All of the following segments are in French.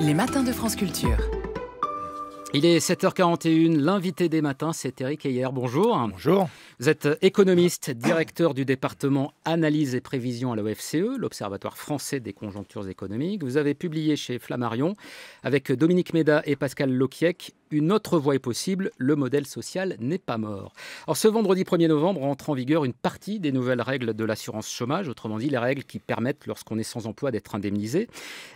Les matins de France Culture. Il est 7h41, l'invité des matins, c'est Éric Heyer. Bonjour. Bonjour. Vous êtes économiste, directeur du département Analyse et Prévision à l'OFCE, l'Observatoire français des conjonctures économiques. Vous avez publié chez Flammarion, avec Dominique Méda et Pascal Lokiec, Une autre voie est possible, le modèle social n'est pas mort. Alors ce vendredi 1er novembre entre en vigueur une partie des nouvelles règles de l'assurance chômage, autrement dit les règles qui permettent, lorsqu'on est sans emploi, d'être indemnisé.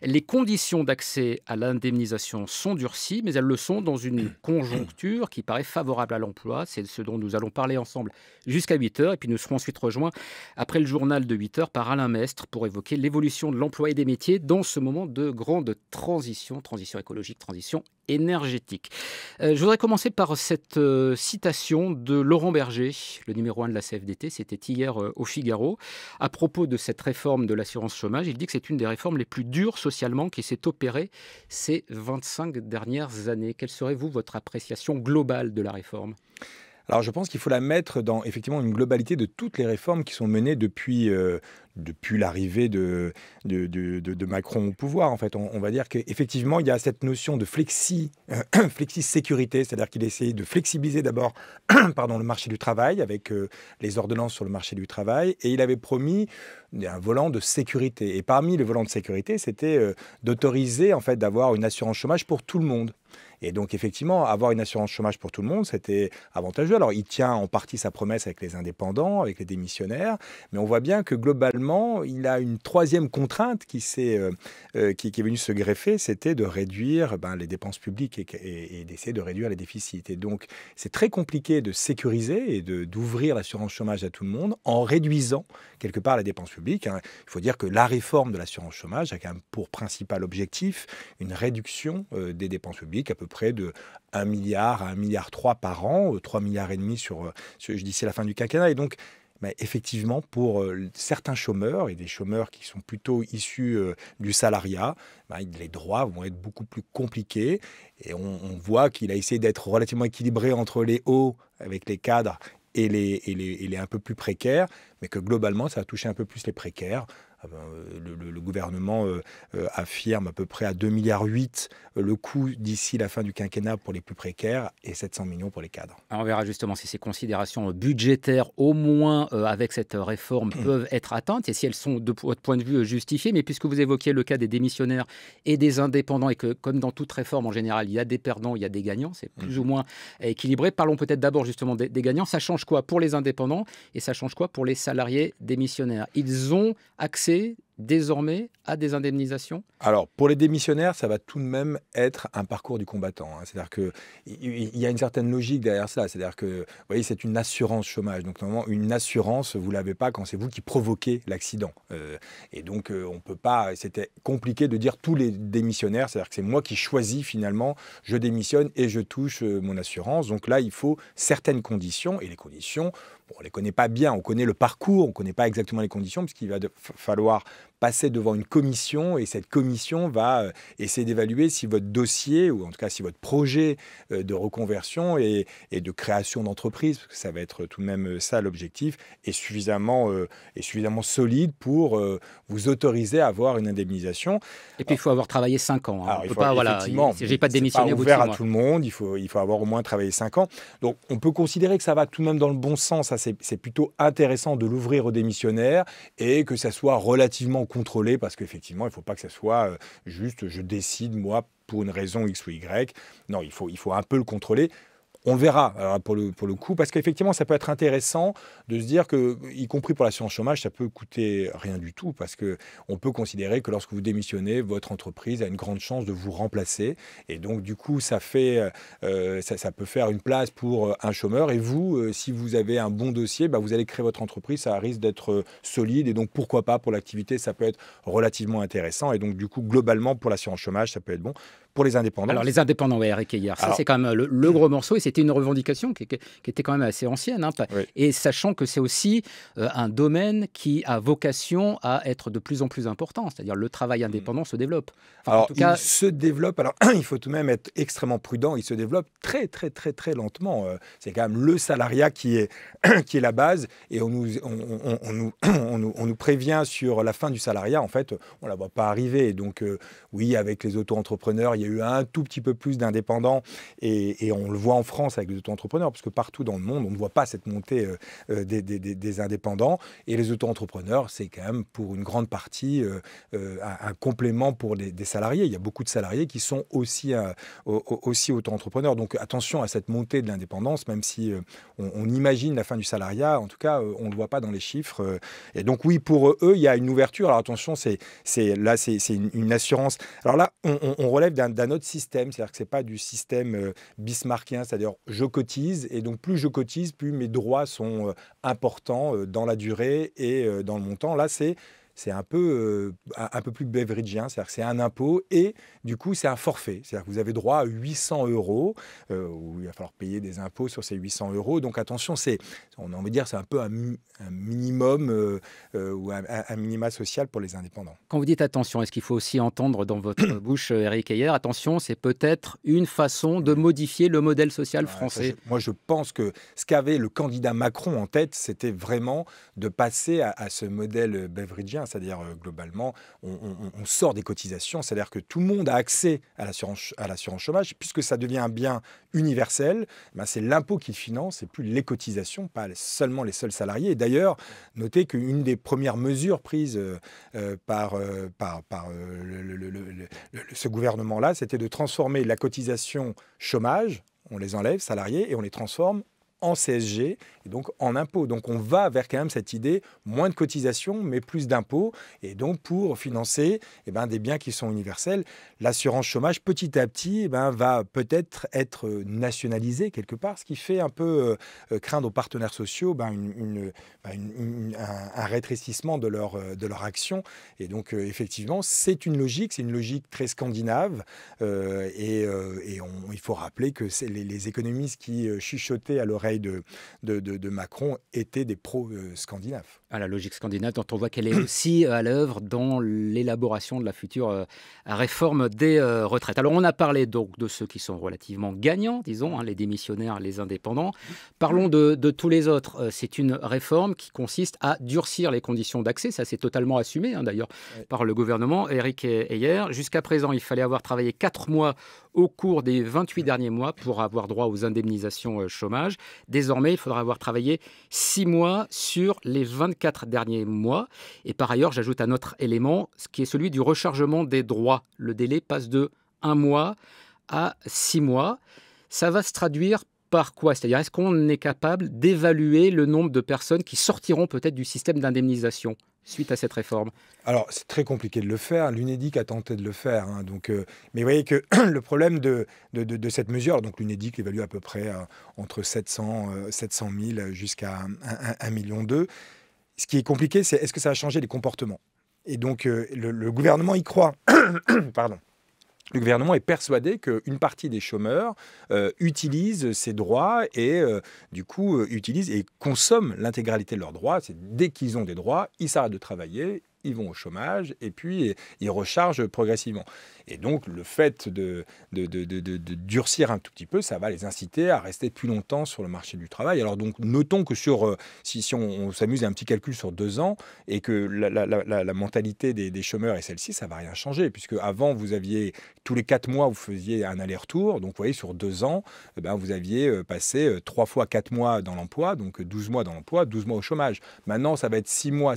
Les conditions d'accès à l'indemnisation sont durcies, mais elles le sont dans une conjoncture qui paraît favorable à l'emploi. C'est ce dont nous allons parler ensemble jusqu'à 8h. Et puis nous serons ensuite rejoints après le journal de 8h par Alain Mestre pour évoquer l'évolution de l'emploi et des métiers dans ce moment de grande transition écologique, transition énergétique. Je voudrais commencer par cette citation de Laurent Berger, le numéro 1 de la CFDT. C'était hier au Figaro. À propos de cette réforme de l'assurance chômage, il dit que c'est une des réformes les plus dures socialement qui s'est opérée ces 25 dernières années. Quelle serait, vous, votre appréciation globale de la réforme ? Alors je pense qu'il faut la mettre dans effectivement une globalité de toutes les réformes qui sont menées depuis l'arrivée de Macron au pouvoir. En fait, on va dire qu'effectivement, il y a cette notion de flexi-sécurité, c'est-à-dire qu'il essaie de flexibiliser d'abord le marché du travail avec les ordonnances sur le marché du travail, et il avait promis un volant de sécurité. Et parmi les volants de sécurité, c'était d'autoriser en fait d'avoir une assurance chômage pour tout le monde. Et donc, effectivement, avoir une assurance chômage pour tout le monde, c'était avantageux. Alors, il tient en partie sa promesse avec les indépendants, avec les démissionnaires, mais on voit bien que globalement, il a une troisième contrainte qui est venue se greffer, c'était de réduire les dépenses publiques et d'essayer de réduire les déficits. Et donc, c'est très compliqué de sécuriser et d'ouvrir l'assurance chômage à tout le monde en réduisant quelque part les dépenses publiques. Il faut dire que la réforme de l'assurance chômage a quand même pour principal objectif une réduction des dépenses publiques à peu près de 1 milliard à 1,3 milliard par an, 3,5 milliards d'ici la fin du quinquennat. Et donc, effectivement, pour certains chômeurs, et des chômeurs qui sont plutôt issus du salariat, les droits vont être beaucoup plus compliqués. Et on voit qu'il a essayé d'être relativement équilibré entre les hauts avec les cadres et les un peu plus précaires, mais que globalement, ça va toucher un peu plus les précaires. Le gouvernement affirme à peu près à 2,8 milliards le coût d'ici la fin du quinquennat pour les plus précaires et 700 millions pour les cadres. Alors on verra justement si ces considérations budgétaires, au moins avec cette réforme, peuvent être atteintes et si elles sont de votre point de vue justifiées. Mais puisque vous évoquiez le cas des démissionnaires et des indépendants et que comme dans toute réforme en général, il y a des perdants, il y a des gagnants, c'est plus ou moins équilibré. Parlons peut-être d'abord justement des gagnants. Ça change quoi pour les indépendants et ça change quoi pour les salariés démissionnaires ? Ils ont accès désormais à des indemnisations ? Alors, pour les démissionnaires, ça va tout de même être un parcours du combattant. C'est-à-dire qu'il y a une certaine logique derrière ça. C'est-à-dire que, vous voyez, c'est une assurance chômage. Donc, normalement, une assurance, vous ne l'avez pas quand c'est vous qui provoquez l'accident. Et donc, on peut pas... C'était compliqué de dire tous les démissionnaires. C'est-à-dire que c'est moi qui choisis finalement, je démissionne et je touche mon assurance. Donc là, il faut certaines conditions. Et les conditions, on ne les connaît pas bien. On connaît le parcours, on ne connaît pas exactement les conditions, puisqu'il va falloir passer devant une commission et cette commission va essayer d'évaluer si votre dossier, ou en tout cas si votre projet de reconversion et de création d'entreprise, parce que ça va être tout de même ça l'objectif, est suffisamment solide pour vous autoriser à avoir une indemnisation. Et puis il faut avoir travaillé 5 ans. Alors, on peut pas, effectivement, j'ai pas démissionné au bout de 6 mois. C'est pas ouvert à tout le monde, il faut avoir au moins travaillé 5 ans. Donc on peut considérer que ça va tout de même dans le bon sens. Ça, c'est plutôt intéressant de l'ouvrir aux démissionnaires et que ça soit relativement contrôlé, parce qu'effectivement, il ne faut pas que ça soit juste je décide, moi, pour une raison X ou Y. Non, il faut un peu le contrôler. On verra alors, pour le coup, parce qu'effectivement, ça peut être intéressant de se dire que, y compris pour l'assurance chômage, ça peut coûter rien du tout, parce qu'on peut considérer que lorsque vous démissionnez, votre entreprise a une grande chance de vous remplacer. Et donc, du coup, ça peut faire une place pour un chômeur. Et vous, si vous avez un bon dossier, vous allez créer votre entreprise, ça risque d'être solide. Et donc, pourquoi pas, pour l'activité, ça peut être relativement intéressant. Et donc, du coup, globalement, pour l'assurance chômage, ça peut être bon. pour les indépendants. Alors les indépendants, ouais, Eric Heyer, ça c'est quand même le gros morceau et c'était une revendication qui était quand même assez ancienne. Hein. Oui. Et sachant que c'est aussi un domaine qui a vocation à être de plus en plus important, c'est-à-dire le travail indépendant se développe. Enfin, Alors en tout cas, il se développe, alors il faut tout de même être extrêmement prudent, il se développe très très très très lentement. C'est quand même le salariat qui est la base et on nous prévient sur la fin du salariat, en fait, on ne la voit pas arriver. Donc oui, avec les auto-entrepreneurs, il y a eu un tout petit peu plus d'indépendants et on le voit en France avec les auto-entrepreneurs, parce que partout dans le monde, on ne voit pas cette montée des indépendants. Et les auto-entrepreneurs, c'est quand même pour une grande partie un complément pour des salariés. Il y a beaucoup de salariés qui sont aussi auto-entrepreneurs. Donc attention à cette montée de l'indépendance, même si on imagine la fin du salariat, en tout cas, on ne le voit pas dans les chiffres. Et donc oui, pour eux, il y a une ouverture. Alors attention, c'est une assurance. Alors là, on relève d'un autre système, c'est-à-dire que ce n'est pas du système bismarckien, c'est-à-dire je cotise, et donc plus je cotise, plus mes droits sont importants dans la durée et dans le montant. Là, c'est un peu plus beveridgien, c'est-à-dire que c'est un impôt et du coup c'est un forfait, c'est-à-dire que vous avez droit à 800 euros, où il va falloir payer des impôts sur ces 800 euros. Donc attention, on a envie de dire c'est un peu un minimum ou un minima social pour les indépendants. quand vous dites attention, est-ce qu'il faut aussi entendre dans votre bouche, Eric Heyer, attention, c'est peut-être une façon de modifier le modèle social français? Moi je pense que ce qu'avait le candidat Macron en tête, c'était vraiment de passer à ce modèle beveridgien. C'est-à-dire globalement, on sort des cotisations, c'est-à-dire que tout le monde a accès à l'assurance chômage, puisque ça devient un bien universel, c'est l'impôt qui le finance et plus les cotisations, pas seulement les seuls salariés. Et d'ailleurs, notez qu'une des premières mesures prises par ce gouvernement-là, c'était de transformer la cotisation chômage, on les enlève, salariés, et on les transforme en CSG et donc en impôts. Donc on va vers quand même cette idée, moins de cotisations, mais plus d'impôts, et donc pour financer des biens qui sont universels. L'assurance chômage, petit à petit, va peut-être être nationalisée quelque part, ce qui fait un peu craindre aux partenaires sociaux un rétrécissement de leur action. Et donc effectivement, c'est une logique très scandinave, il faut rappeler que c'est les économistes qui chuchotaient à l'oreille de Macron étaient des pro-scandinaves. La logique scandinave dont on voit qu'elle est aussi à l'œuvre dans l'élaboration de la future réforme des retraites. Alors on a parlé donc de ceux qui sont relativement gagnants, disons, les démissionnaires, les indépendants. Parlons de tous les autres. C'est une réforme qui consiste à durcir les conditions d'accès. Ça, c'est totalement assumé d'ailleurs par le gouvernement. Eric Heyer, jusqu'à présent, il fallait avoir travaillé 4 mois au cours des 28 derniers mois pour avoir droit aux indemnisations chômage. Désormais, il faudra avoir travaillé 6 mois sur les 24 derniers mois. Et par ailleurs, j'ajoute un autre élément, ce qui est celui du rechargement des droits. Le délai passe de 1 mois à 6 mois. Ça va se traduire par quoi? C'est-à-dire, est-ce qu'on est capable d'évaluer le nombre de personnes qui sortiront peut-être du système d'indemnisation suite à cette réforme? Alors, c'est très compliqué de le faire. L'UNEDIC a tenté de le faire. Mais vous voyez que le problème de cette mesure, donc l'UNEDIC l'évalue à peu près entre 700 000 jusqu'à 1,2 million. Ce qui est compliqué, c'est est-ce que ça va changer les comportements? Et donc, le gouvernement y croit. Pardon. Le gouvernement est persuadé qu'une partie des chômeurs utilisent ces droits et du coup utilisent et consomment l'intégralité de leurs droits. C'est dès qu'ils ont des droits, ils s'arrêtent de travailler, ils vont au chômage et puis ils rechargent progressivement. Et donc le fait de durcir un tout petit peu, ça va les inciter à rester plus longtemps sur le marché du travail. Alors donc notons que si on s'amuse à un petit calcul sur 2 ans et que la mentalité des chômeurs est celle-ci, ça ne va rien changer, puisque avant vous aviez tous les 4 mois vous faisiez un aller-retour. Donc vous voyez, sur 2 ans, vous aviez passé 3 fois 4 mois dans l'emploi, donc 12 mois dans l'emploi, 12 mois au chômage. Maintenant ça va être 6 mois,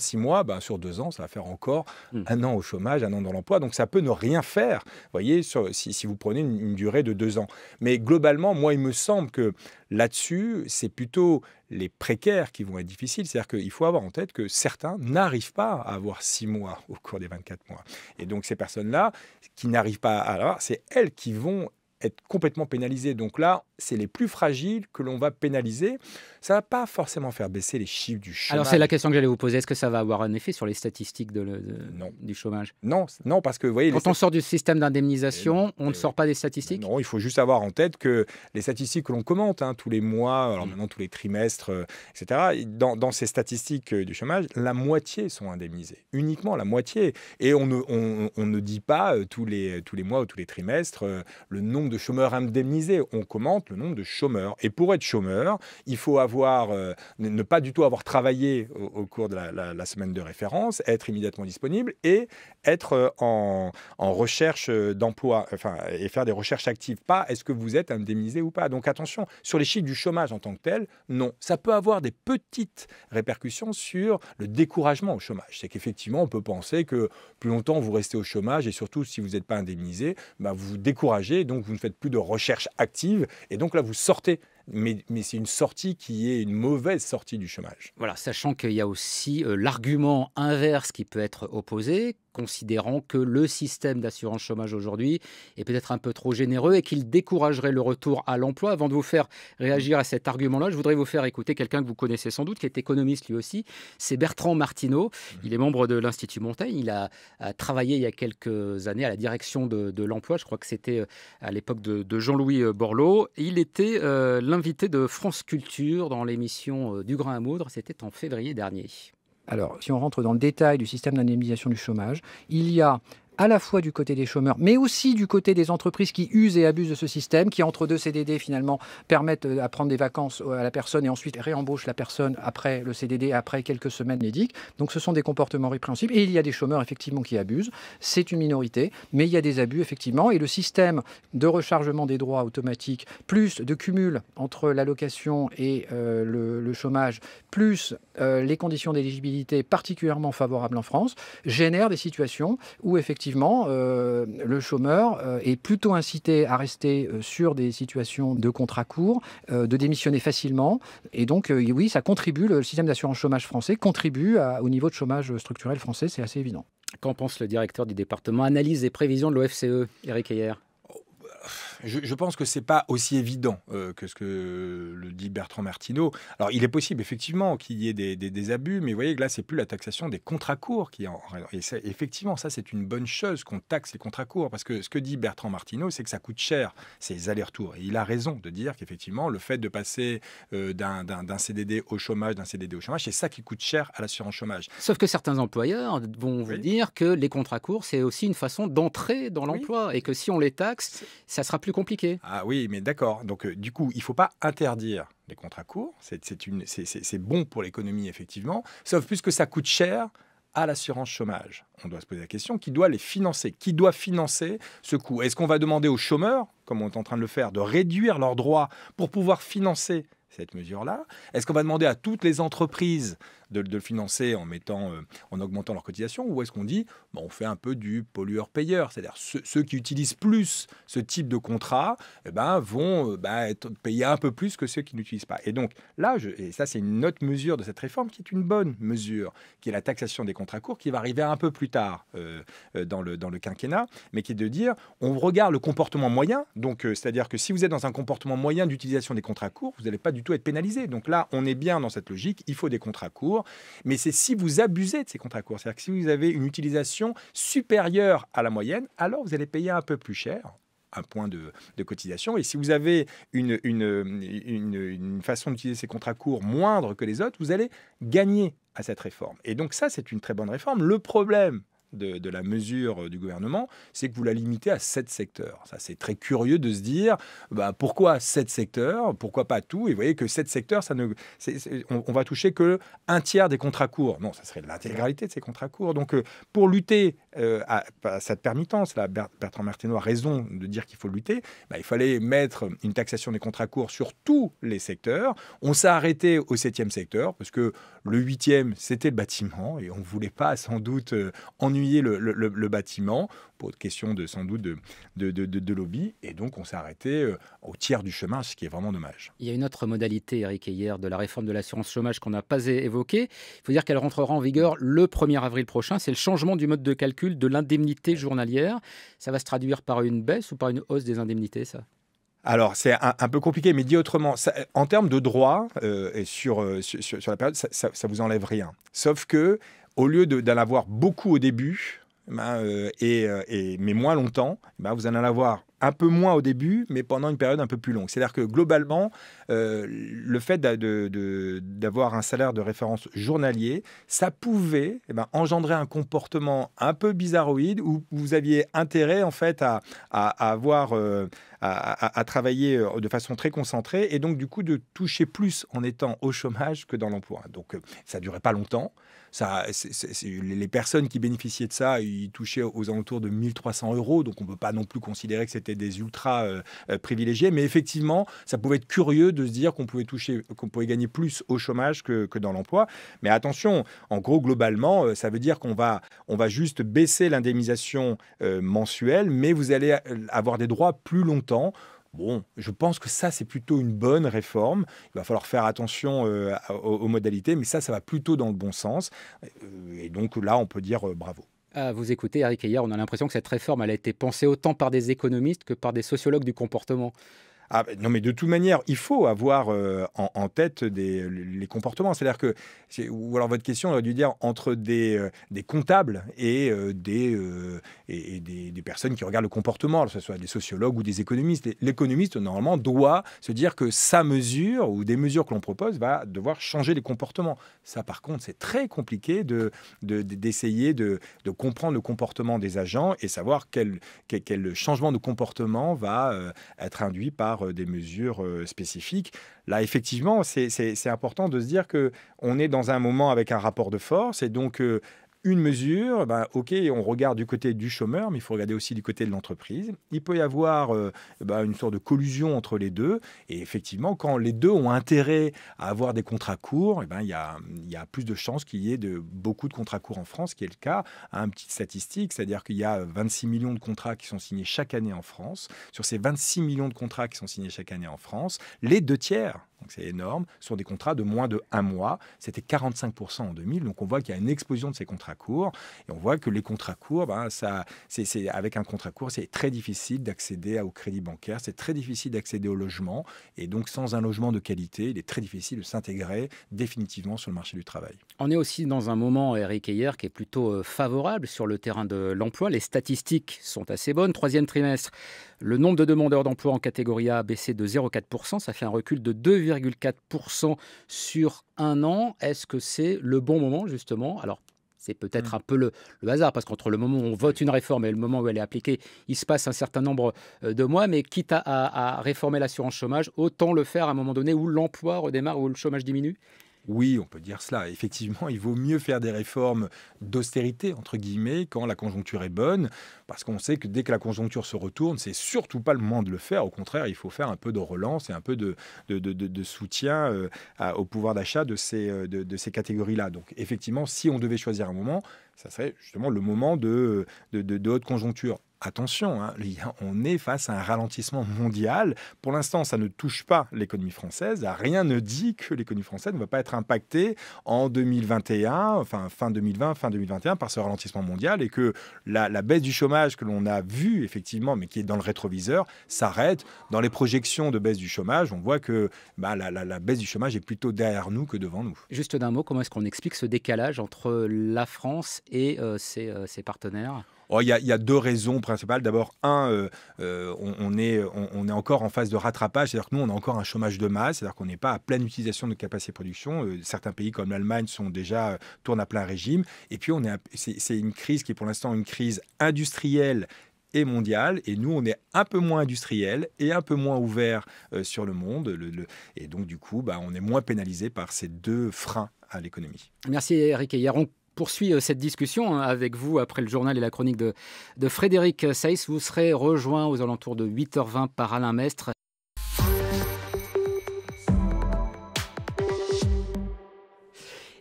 sur 2 ans, ça va faire encore 1 an au chômage, 1 an dans l'emploi. Donc ça peut ne rien faire, vous voyez, si vous prenez une durée de 2 ans. Mais globalement, moi, il me semble que là-dessus, c'est plutôt les précaires qui vont être difficiles. C'est-à-dire qu'il faut avoir en tête que certains n'arrivent pas à avoir 6 mois au cours des 24 mois. Et donc ces personnes-là qui n'arrivent pas à l'avoir, c'est elles qui vont être complètement pénalisés. Donc là, c'est les plus fragiles que l'on va pénaliser. Ça ne va pas forcément faire baisser les chiffres du Alors chômage. c'est la question que j'allais vous poser. Est-ce que ça va avoir un effet sur les statistiques Non. du chômage? Non, non, parce que vous voyez, Quand on sort du système d'indemnisation, on ne sort pas des statistiques? non, il faut juste avoir en tête que les statistiques que l'on commente tous les mois, alors maintenant tous les trimestres, etc., dans ces statistiques du chômage, la moitié sont indemnisées, uniquement la moitié. Et on ne dit pas tous les mois ou tous les trimestres le nombre de chômeurs indemnisés. On commente le nombre de chômeurs. Et pour être chômeur, il faut ne pas du tout avoir travaillé au cours de la semaine de référence, être immédiatement disponible et être en recherche d'emploi, et faire des recherches actives. Pas est-ce que vous êtes indemnisé ou pas. Donc attention, sur les chiffres du chômage en tant que tel, non. Ça peut avoir des petites répercussions sur le découragement au chômage. C'est qu'effectivement, on peut penser que plus longtemps vous restez au chômage et surtout si vous n'êtes pas indemnisé, vous vous découragez, donc vous ne faites plus de recherche active et donc là vous sortez. Mais c'est une sortie qui est une mauvaise sortie du chômage. Voilà, sachant qu'il y a aussi l'argument inverse qui peut être opposé, considérant que le système d'assurance chômage aujourd'hui est peut-être un peu trop généreux et qu'il découragerait le retour à l'emploi. Avant de vous faire réagir à cet argument-là, je voudrais vous faire écouter quelqu'un que vous connaissez sans doute, qui est économiste lui aussi. C'est Bertrand Martineau. Il est membre de l'Institut Montaigne. Il a travaillé il y a quelques années à la direction de l'emploi. Je crois que c'était à l'époque de Jean-Louis Borloo. Il était l'invité de France Culture dans l'émission Du Grain à Moudre. C'était en février dernier. Alors, si on rentre dans le détail du système d'indemnisation du chômage, il y a à la fois du côté des chômeurs, mais aussi du côté des entreprises qui usent et abusent de ce système, qui entre deux CDD finalement permettent à prendre des vacances à la personne et ensuite réembauchent la personne après le CDD, après quelques semaines médiques. Donc ce sont des comportements répréhensibles. Et il y a des chômeurs effectivement qui abusent. C'est une minorité, mais il y a des abus effectivement. Et le système de rechargement des droits automatique, plus de cumul entre l'allocation et le chômage, plus les conditions d'éligibilité particulièrement favorables en France, génère des situations où effectivement le chômeur est plutôt incité à rester sur des situations de contrat court, de démissionner facilement. Et donc, oui, ça contribue, le système d'assurance chômage français contribue au niveau de chômage structurel français, c'est assez évident. Qu'en pense le directeur du département analyse et prévision de l'OFCE, Éric Heyer? Je pense que ce n'est pas aussi évident que ce que le dit Bertrand Martineau. Alors, il est possible, effectivement, qu'il y ait des abus, mais vous voyez que là, ce n'est plus la taxation des contrats courts qui est et ça, effectivement, ça, c'est une bonne chose qu'on taxe les contrats courts, parce que ce que dit Bertrand Martineau, c'est que ça coûte cher, ces allers-retours. Et il a raison de dire qu'effectivement, le fait de passer d'un CDD au chômage, c'est ça qui coûte cher à l'assurance chômage. Sauf que certains employeurs vont vous dire que les contrats courts, c'est aussi une façon d'entrer dans l'emploi et que si on les taxe, ça sera plus compliqué. Ah oui, mais d'accord. Donc, du coup, il ne faut pas interdire les contrats courts. C'est bon pour l'économie, effectivement. Sauf puisque ça coûte cher à l'assurance chômage. On doit se poser la question, qui doit les financer? Qui doit financer ce coût? Est-ce qu'on va demander aux chômeurs, comme on est en train de le faire, de réduire leurs droits pour pouvoir financer cette mesure-là? Est-ce qu'on va demander à toutes les entreprises de le financer en augmentant leurs cotisations, ou est-ce qu'on dit on fait un peu du pollueur-payeur, c'est-à-dire ceux qui utilisent plus ce type de contrat vont être payés un peu plus que ceux qui n'utilisent pas. Et donc là, et ça c'est une autre mesure de cette réforme qui est une bonne mesure, qui est la taxation des contrats courts, qui va arriver un peu plus tard dans le quinquennat, mais qui est de dire on regarde le comportement moyen, donc c'est-à-dire que si vous êtes dans un comportement moyen d'utilisation des contrats courts, vous n'allez pas du tout être pénalisé. Donc là, on est bien dans cette logique, il faut des contrats courts. Mais c'est si vous abusez de ces contrats courts, c'est-à-dire que si vous avez une utilisation supérieure à la moyenne, alors vous allez payer un peu plus cher, un point de cotisation. Et si vous avez une façon d'utiliser ces contrats courts moindre que les autres, vous allez gagner à cette réforme. Et donc ça, c'est une très bonne réforme. Le problème de la mesure du gouvernement, c'est que vous la limitez à 7 secteurs. Ça, c'est très curieux de se dire, pourquoi 7 secteurs? Pourquoi pas tout? Et vous voyez que 7 secteurs, on va toucher que un tiers des contrats courts. Non, ça serait l'intégralité de ces contrats courts. Donc, pour lutter à cette permittence, là, Bertrand Martineau a raison de dire qu'il faut lutter, il fallait mettre une taxation des contrats courts sur tous les secteurs. On s'est arrêté au 7e secteur, parce que le 8e, c'était le bâtiment, et on ne voulait pas, sans doute, ennuyer ennuyer le bâtiment pour question sans doute de lobby. Et donc, on s'est arrêté au tiers du chemin, ce qui est vraiment dommage. Il y a une autre modalité, Éric Heyer, de la réforme de l'assurance chômage qu'on n'a pas évoquée. Il faut dire qu'elle rentrera en vigueur le 1er avril prochain. C'est le changement du mode de calcul de l'indemnité journalière. Ça va se traduire par une baisse ou par une hausse des indemnités, ça ? Alors, c'est un peu compliqué, mais dit autrement, en termes de droit, et sur la période, ça vous enlève rien. Sauf que, au lieu d'en avoir beaucoup au début, mais moins longtemps, vous en allez avoir un peu moins au début, mais pendant une période un peu plus longue. C'est-à-dire que globalement, le fait d'avoir un salaire de référence journalier, ça pouvait engendrer un comportement un peu bizarroïde où vous aviez intérêt en fait à travailler de façon très concentrée et donc du coup de toucher plus en étant au chômage que dans l'emploi. Donc ça ne durait pas longtemps. Les personnes qui bénéficiaient de ça, ils touchaient aux alentours de 1 300 €, donc on ne peut pas non plus considérer que c'était des ultra privilégiés, mais effectivement, ça pouvait être curieux de se dire qu'on pouvait gagner plus au chômage que dans l'emploi. Mais attention, en gros, globalement, ça veut dire qu'on va juste baisser l'indemnisation mensuelle, mais vous allez avoir des droits plus longtemps. Bon, je pense que ça, c'est plutôt une bonne réforme. Il va falloir faire attention aux modalités, mais ça va plutôt dans le bon sens. Et donc là, on peut dire bravo. À vous écouter, Éric Heyer, on a l'impression que cette réforme elle a été pensée autant par des économistes que par des sociologues du comportement. Ah, non, mais de toute manière, il faut avoir en tête les comportements. C'est-à-dire que, ou alors votre question aurait dû dire entre des comptables et des personnes qui regardent le comportement, alors que ce soit des sociologues ou des économistes. L'économiste, normalement, doit se dire que sa mesure ou des mesures que l'on propose va devoir changer les comportements. Ça, par contre, c'est très compliqué d'essayer de comprendre le comportement des agents et savoir quel changement de comportement va être induit par des mesures spécifiques. Là, effectivement, c'est important de se dire qu'on est dans un moment avec un rapport de force et donc une mesure, OK, on regarde du côté du chômeur, mais il faut regarder aussi du côté de l'entreprise. Il peut y avoir une sorte de collusion entre les deux. Et effectivement, quand les deux ont intérêt à avoir des contrats courts, il y a plus de chances qu'il y ait beaucoup de contrats courts en France, ce qui est le cas. Une petite statistique, c'est-à-dire qu'il y a 26 millions de contrats qui sont signés chaque année en France. Sur ces 26 millions de contrats qui sont signés chaque année en France, les 2/3, donc c'est énorme, sont des contrats de moins de 1 mois. C'était 45% en 2000. Donc on voit qu'il y a une explosion de ces contrats courts. Et on voit que les contrats courts, avec un contrat court, c'est très difficile d'accéder au crédit bancaire. C'est très difficile d'accéder au logement. Et donc sans un logement de qualité, il est très difficile de s'intégrer définitivement sur le marché du travail. On est aussi dans un moment, Éric Heyer, qui est plutôt favorable sur le terrain de l'emploi. Les statistiques sont assez bonnes. 3e trimestre, le nombre de demandeurs d'emploi en catégorie A a baissé de 0,4%. Ça fait un recul de 2,4% sur un an. Est-ce que c'est le bon moment, justement ? Alors, c'est peut-être un peu le hasard, parce qu'entre le moment où on vote une réforme et le moment où elle est appliquée, il se passe un certain nombre de mois. Mais quitte à réformer l'assurance chômage, autant le faire à un moment donné où l'emploi redémarre, où le chômage diminue ? Oui, on peut dire cela. Effectivement, il vaut mieux faire des réformes d'austérité, entre guillemets, quand la conjoncture est bonne, parce qu'on sait que dès que la conjoncture se retourne, c'est surtout pas le moment de le faire. Au contraire, il faut faire un peu de relance et un peu de soutien au pouvoir d'achat de ces catégories-là. Donc, effectivement, si on devait choisir un moment, ça serait justement le moment de haute conjoncture. Attention, on est face à un ralentissement mondial. Pour l'instant, ça ne touche pas l'économie française. Rien ne dit que l'économie française ne va pas être impactée en 2021, fin 2020, fin 2021, par ce ralentissement mondial et que la baisse du chômage que l'on a vue, effectivement, mais qui est dans le rétroviseur, s'arrête. Dans les projections de baisse du chômage, on voit que la baisse du chômage est plutôt derrière nous que devant nous. Juste d'un mot, comment est-ce qu'on explique ce décalage entre la France et ses partenaires ? Il y a 2 raisons principales. D'abord, on est encore en phase de rattrapage, c'est-à-dire que nous, on a encore un chômage de masse, c'est-à-dire qu'on n'est pas à pleine utilisation de capacité de production. Certains pays comme l'Allemagne tournent à plein régime. Et puis, c'est une crise qui est pour l'instant une crise industrielle et mondiale, et nous, on est un peu moins industriel et un peu moins ouvert sur le monde. Et donc, du coup, on est moins pénalisé par ces 2 freins à l'économie. Merci, Éric Heyer. Poursuit cette discussion avec vous après le journal et la chronique de Frédéric Seyss. Vous serez rejoint aux alentours de 8h20 par Alain Mestre.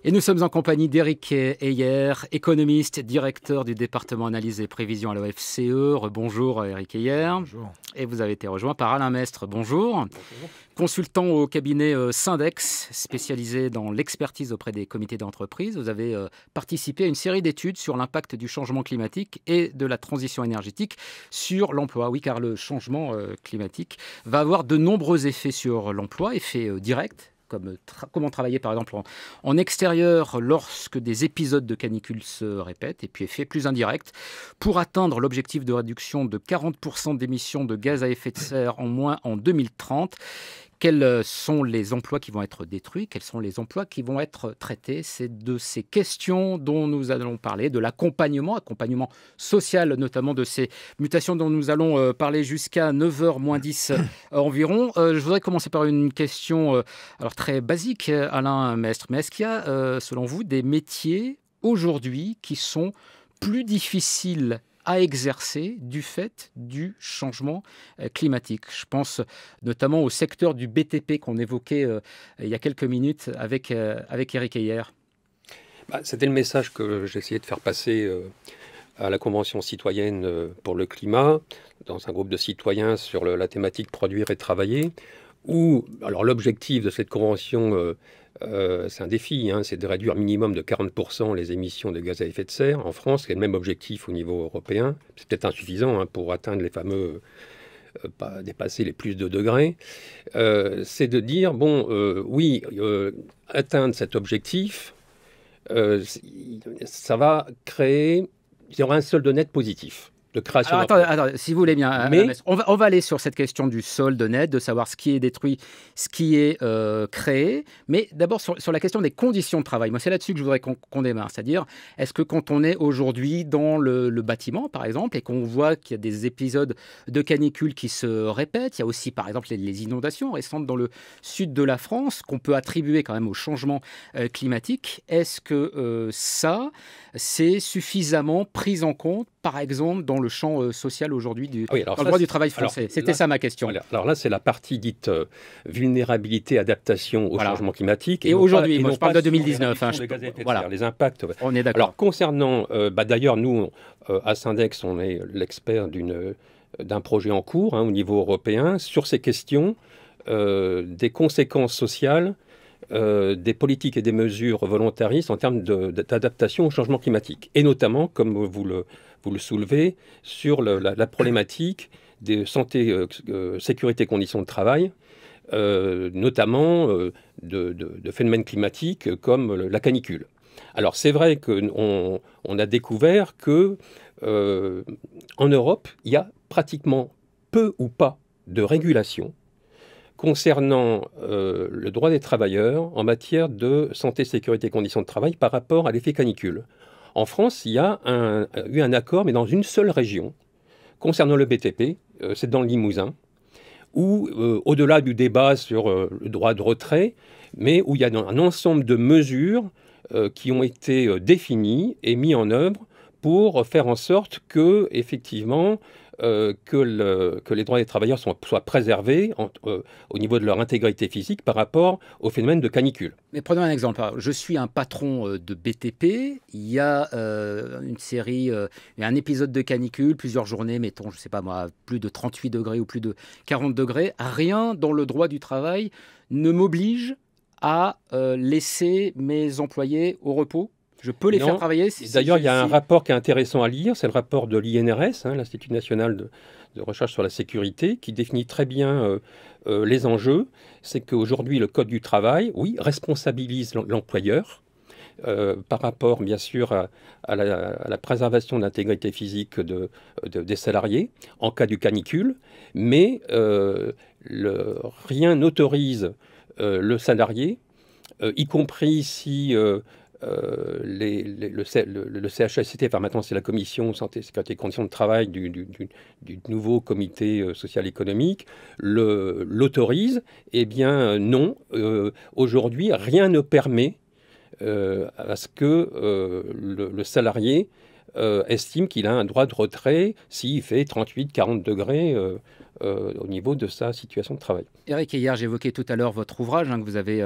Et nous sommes en compagnie d'Éric Heyer, économiste, directeur du département analyse et prévision à l'OFCE. Bonjour Éric Heyer. Bonjour. Et vous avez été rejoint par Alain Mestre. Bonjour. Bonjour. Consultant au cabinet Syndex, spécialisé dans l'expertise auprès des comités d'entreprise. Vous avez participé à une série d'études sur l'impact du changement climatique et de la transition énergétique sur l'emploi. Oui, car le changement climatique va avoir de nombreux effets sur l'emploi, effets directs, comme comment travailler par exemple en extérieur lorsque des épisodes de canicule se répètent, et puis effet plus indirect, pour atteindre l'objectif de réduction de 40% d'émissions de gaz à effet de serre en moins en 2030. Quels sont les emplois qui vont être détruits? Quels sont les emplois qui vont être traités? C'est de ces questions dont nous allons parler, de l'accompagnement social, notamment de ces mutations dont nous allons parler jusqu'à 9h moins 10 environ. Je voudrais commencer par une question alors très basique, Alain Mestre. Mais est-ce qu'il y a, selon vous, des métiers aujourd'hui qui sont plus difficiles à exercer du fait du changement climatique? Je pense notamment au secteur du BTP qu'on évoquait il y a quelques minutes avec Éric Heyer. C'était le message que j'essayais de faire passer à la Convention citoyenne pour le climat, dans un groupe de citoyens sur la thématique produire et travailler, où alors l'objectif de cette convention, c'est un défi, c'est de réduire minimum de 40% les émissions de gaz à effet de serre en France, qui est le même objectif au niveau européen. C'est peut-être insuffisant pour atteindre les fameux, pas dépasser les plus de degrés. C'est de dire, oui, atteindre cet objectif, ça va créer, il y aura un solde net positif. De création. Alors, attendez, si vous voulez bien, mais on va aller sur cette question du solde net, de savoir ce qui est détruit, ce qui est créé. Mais d'abord, sur la question des conditions de travail. Moi, c'est là-dessus que je voudrais qu'on démarre. C'est-à-dire, est-ce que quand on est aujourd'hui dans le bâtiment, par exemple, et qu'on voit qu'il y a des épisodes de canicule qui se répètent, il y a aussi, par exemple, les inondations récentes dans le sud de la France, qu'on peut attribuer quand même au changement climatique. Est-ce que ça, c'est suffisamment pris en compte, par exemple, dans le champ social aujourd'hui dans le droit du travail français? C'était ça ma question. Alors là, c'est la partie dite vulnérabilité, adaptation au changement climatique. Et aujourd'hui, moi je parle de 2019. Les impacts. On est d'accord. Alors concernant, d'ailleurs, nous, à Syndex, on est l'expert d'un projet en cours au niveau européen sur ces questions des conséquences sociales des politiques et des mesures volontaristes en termes d'adaptation au changement climatique. Et notamment, comme vous le soulevez, sur la problématique des santé, sécurité, conditions de travail, notamment de phénomènes climatiques comme la canicule. Alors c'est vrai qu'on a découvert que en Europe, il y a pratiquement peu ou pas de régulation concernant le droit des travailleurs en matière de santé, sécurité et conditions de travail par rapport à l'effet canicule. En France, il y a eu un accord, mais dans une seule région, concernant le BTP, c'est dans le Limousin, où, au-delà du débat sur le droit de retrait, mais où il y a un ensemble de mesures qui ont été définies et mises en œuvre pour faire en sorte que, effectivement, que les droits des travailleurs soient préservés au niveau de leur intégrité physique par rapport au phénomène de canicule. Mais prenons un exemple. Je suis un patron de BTP. Il y a une série, un épisode de canicule, plusieurs journées, mettons, je ne sais pas moi, plus de 38 degrés ou plus de 40 degrés. Rien dans le droit du travail ne m'oblige à laisser mes employés au repos. Je peux les faire travailler. D'ailleurs, il y a un rapport qui est intéressant à lire, c'est le rapport de l'INRS, l'Institut national de recherche sur la sécurité, qui définit très bien les enjeux. C'est qu'aujourd'hui, le Code du travail, oui, responsabilise l'employeur par rapport, bien sûr, à la préservation de l'intégrité physique des salariés en cas de canicule, mais rien n'autorise le salarié, y compris si... le CHSCT, enfin maintenant c'est la Commission Santé, Sécurité et Conditions de Travail du nouveau comité social économique, l'autorise. Eh bien non, aujourd'hui rien ne permet à ce que le salarié estime qu'il a un droit de retrait s'il fait 38-40 degrés au niveau de sa situation de travail. Éric Heyer, j'évoquais tout à l'heure votre ouvrage que vous avez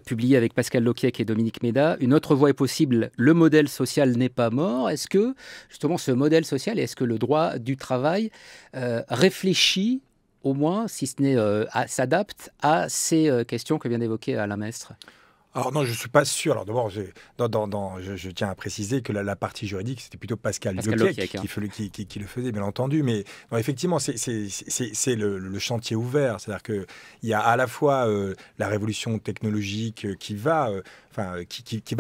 publié avec Pascal Loquiec et Dominique Méda. Une autre voie est possible, le modèle social n'est pas mort. Est-ce que justement ce modèle social, est-ce que le droit du travail réfléchit au moins, si ce n'est s'adapte à ces questions que vient d'évoquer Alain Mestre? Alors non, je ne suis pas sûr. Alors d'abord, je tiens à préciser que la partie juridique, c'était plutôt Pascal Loquiec qui le faisait, bien entendu. Mais non, effectivement, c'est le chantier ouvert. C'est-à-dire qu'il y a à la fois la révolution technologique qui va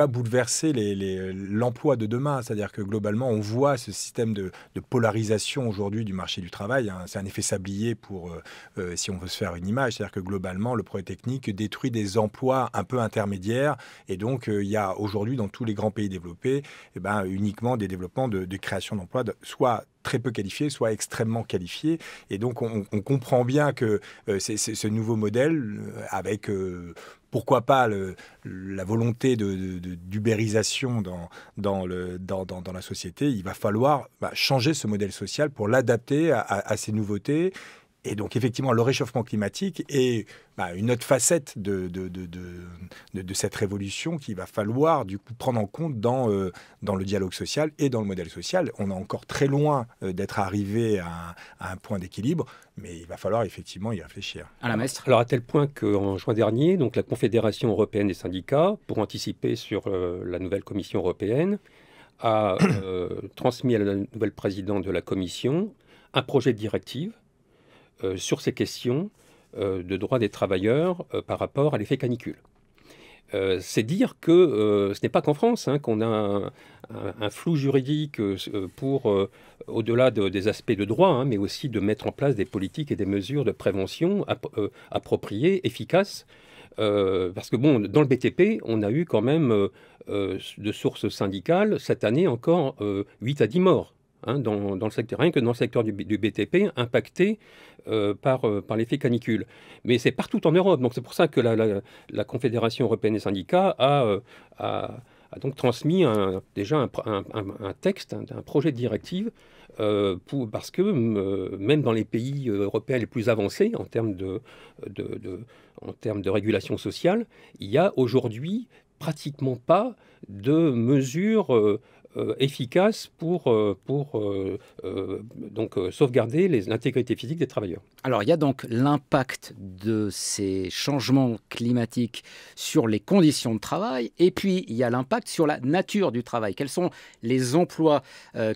bouleverser l'emploi de demain. C'est-à-dire que globalement, on voit ce système de polarisation aujourd'hui du marché du travail. C'est un effet sablier si on veut se faire une image. C'est-à-dire que globalement, le progrès technique détruit des emplois un peu intermédiaires. Et donc, il y a aujourd'hui, dans tous les grands pays développés, uniquement des développements de création d'emplois, soit très peu qualifiés, soit extrêmement qualifiés. Et donc, on comprend bien que c'est ce nouveau modèle, avec pourquoi pas la volonté d'ubérisation dans la société, il va falloir changer ce modèle social pour l'adapter à ces nouveautés. Et donc, effectivement, le réchauffement climatique est une autre facette de cette révolution qu'il va falloir, du coup, prendre en compte dans le dialogue social et dans le modèle social. On est encore très loin d'être arrivé à un point d'équilibre, mais il va falloir effectivement y réfléchir. Alain Mestre. Alors, à tel point qu'en juin dernier, donc, la Confédération européenne des syndicats, pour anticiper sur la nouvelle Commission européenne, a transmis à la nouvelle présidente de la Commission un projet de directive sur ces questions de droits des travailleurs par rapport à l'effet canicule. C'est dire que ce n'est pas qu'en France qu'on a un flou juridique pour, au-delà des aspects de droit, mais aussi de mettre en place des politiques et des mesures de prévention appropriées, efficaces. Parce que dans le BTP, on a eu quand même, de sources syndicales, cette année encore 8 à 10 morts. Dans le secteur, rien que dans le secteur du BTP, impacté par l'effet canicule. Mais c'est partout en Europe. Donc c'est pour ça que la Confédération européenne des syndicats a donc transmis déjà un texte, un projet de directive, parce que même dans les pays européens les plus avancés en termes de régulation sociale, il n'y a aujourd'hui pratiquement pas de mesures efficace pour sauvegarder l'intégrité physique des travailleurs. Alors, il y a donc l'impact de ces changements climatiques sur les conditions de travail, et puis il y a l'impact sur la nature du travail. Quels sont les emplois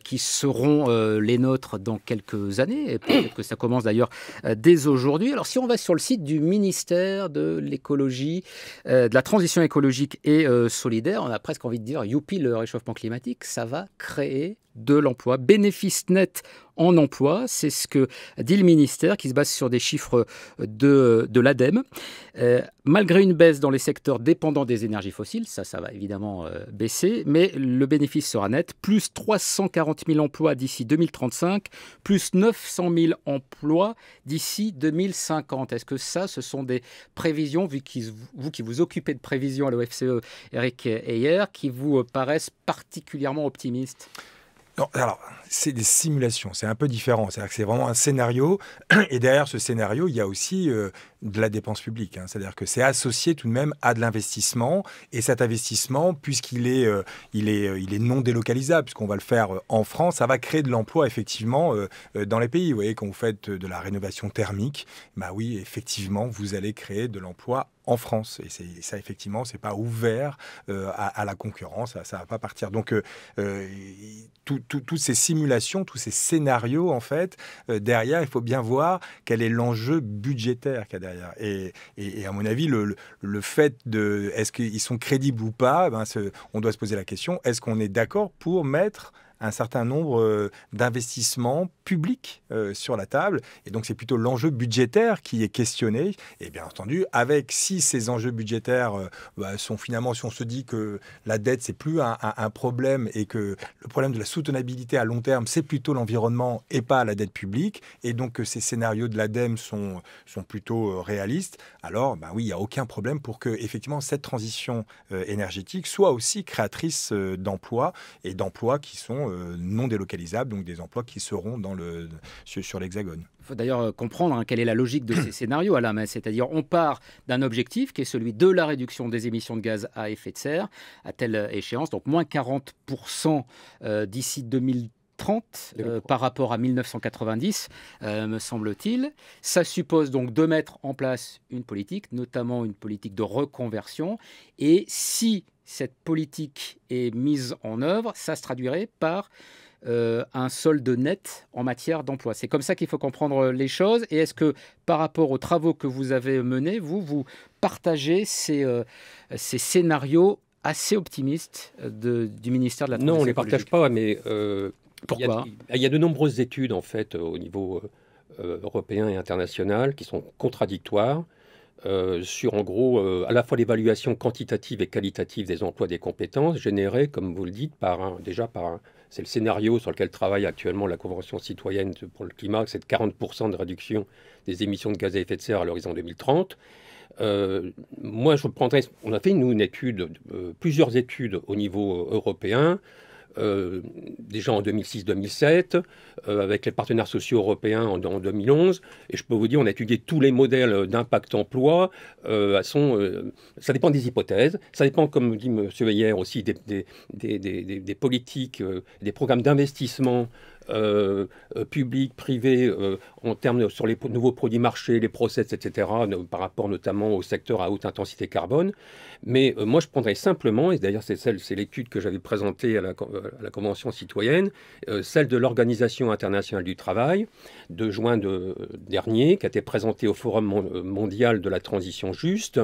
qui seront les nôtres dans quelques années? Et peut-être que ça commence d'ailleurs dès aujourd'hui. Alors, si on va sur le site du ministère de l'écologie, de la transition écologique et solidaire, on a presque envie de dire youpi le réchauffement climatique, ça va créer de l'emploi, bénéfice net en emploi, c'est ce que dit le ministère qui se base sur des chiffres de l'ADEME. Malgré une baisse dans les secteurs dépendants des énergies fossiles, ça va évidemment baisser, mais le bénéfice sera net, plus 340 000 emplois d'ici 2035, plus 900 000 emplois d'ici 2050. Est-ce que ce sont des prévisions, vous qui vous occupez de prévisions à l'OFCE, Éric Heyer, qui vous paraissent particulièrement optimistes? Non, alors, c'est des simulations, c'est un peu différent. C'est-à-dire que c'est vraiment un scénario, et derrière ce scénario, il y a aussi de la dépense publique. C'est-à-dire que c'est associé tout de même à de l'investissement, et cet investissement, puisqu'il est non délocalisable, puisqu'on va le faire en France, ça va créer de l'emploi, effectivement, dans les pays. Vous voyez, quand vous faites de la rénovation thermique, oui, effectivement, vous allez créer de l'emploi en France. Et ça, effectivement, c'est pas ouvert à la concurrence, ça va pas partir. Donc, toutes ces simulations, tous ces scénarios, en fait, derrière, il faut bien voir quel est l'enjeu budgétaire qu'il y a derrière. Et à mon avis, le fait de est-ce qu'ils sont crédibles ou pas, on doit se poser la question, est-ce qu'on est d'accord pour mettre un certain nombre d'investissements publics sur la table. Et donc, c'est plutôt l'enjeu budgétaire qui est questionné. Et bien entendu, si ces enjeux budgétaires sont finalement, si on se dit que la dette, c'est plus un problème et que le problème de la soutenabilité à long terme, c'est plutôt l'environnement et pas la dette publique, et donc que ces scénarios de l'ADEME sont plutôt réalistes, alors oui, il n'y a aucun problème pour que effectivement cette transition énergétique soit aussi créatrice d'emplois, et d'emplois qui sont non délocalisables, donc des emplois qui seront sur l'Hexagone. Il faut d'ailleurs comprendre quelle est la logique de ces scénarios, Alain Mess. C'est-à-dire on part d'un objectif qui est celui de la réduction des émissions de gaz à effet de serre à telle échéance, donc moins 40% d'ici 2030 par rapport à 1990, me semble-t-il. Ça suppose donc de mettre en place une politique, notamment une politique de reconversion. Et si cette politique est mise en œuvre, ça se traduirait par un solde net en matière d'emploi. C'est comme ça qu'il faut comprendre les choses. Et est-ce que par rapport aux travaux que vous avez menés, vous partagez ces scénarios assez optimistes du ministère de la Transition Non, on ne les partage pas, mais pourquoi ? Il y a de nombreuses études en fait au niveau européen et international qui sont contradictoires sur en gros à la fois l'évaluation quantitative et qualitative des emplois des compétences générées, comme vous le dites, c'est le scénario sur lequel travaille actuellement la Convention citoyenne pour le climat, c'est de 40% de réduction des émissions de gaz à effet de serre à l'horizon 2030. Moi, on a fait une étude, plusieurs études au niveau européen, déjà en 2006-2007, avec les partenaires sociaux européens en 2011. Et je peux vous dire, on a étudié tous les modèles d'impact emploi. Ça dépend des hypothèses. Ça dépend, comme dit M. Weyer, aussi des politiques, des programmes d'investissement public, privé, en termes sur les nouveaux produits marchés, les process, etc., par rapport notamment au secteur à haute intensité carbone. Mais moi, je prendrais simplement, et d'ailleurs c'est l'étude que j'avais présentée à la Convention citoyenne, celle de l'Organisation internationale du travail, de juin dernier, qui a été présentée au Forum mondial de la transition juste.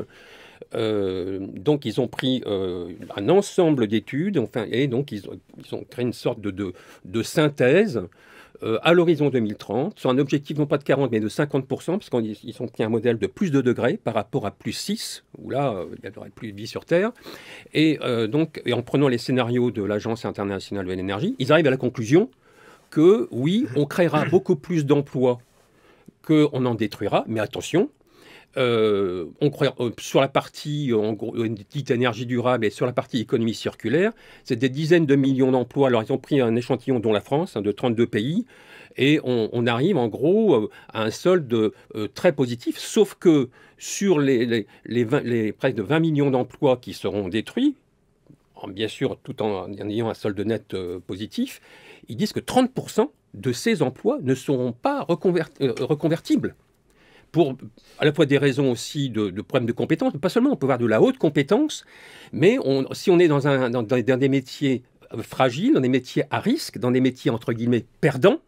Donc ils ont pris un ensemble d'études, et donc ils ont créé une sorte de synthèse à l'horizon 2030, sur un objectif non pas de 40 mais de 50%, parce qu'ils ont pris un modèle de plus 2 degrés par rapport à plus 6, où là il y aurait plus de vie sur Terre, et en prenant les scénarios de l'Agence internationale de l'énergie, ils arrivent à la conclusion que oui, on créera beaucoup plus d'emplois qu'on en détruira, mais attention, on croit sur la partie dite énergie durable et sur la partie économie circulaire, c'est des dizaines de millions d'emplois. Alors ils ont pris un échantillon dont la France, de 32 pays, et on arrive en gros à un solde très positif, sauf que sur les presque 20 millions d'emplois qui seront détruits, bien sûr tout en ayant un solde net positif, ils disent que 30% de ces emplois ne seront pas reconvertibles. Pour à la fois des raisons aussi de problèmes de compétences, mais pas seulement, on peut avoir de la haute compétence, mais si on est dans des métiers fragiles, dans des métiers à risque, dans des métiers entre guillemets perdants,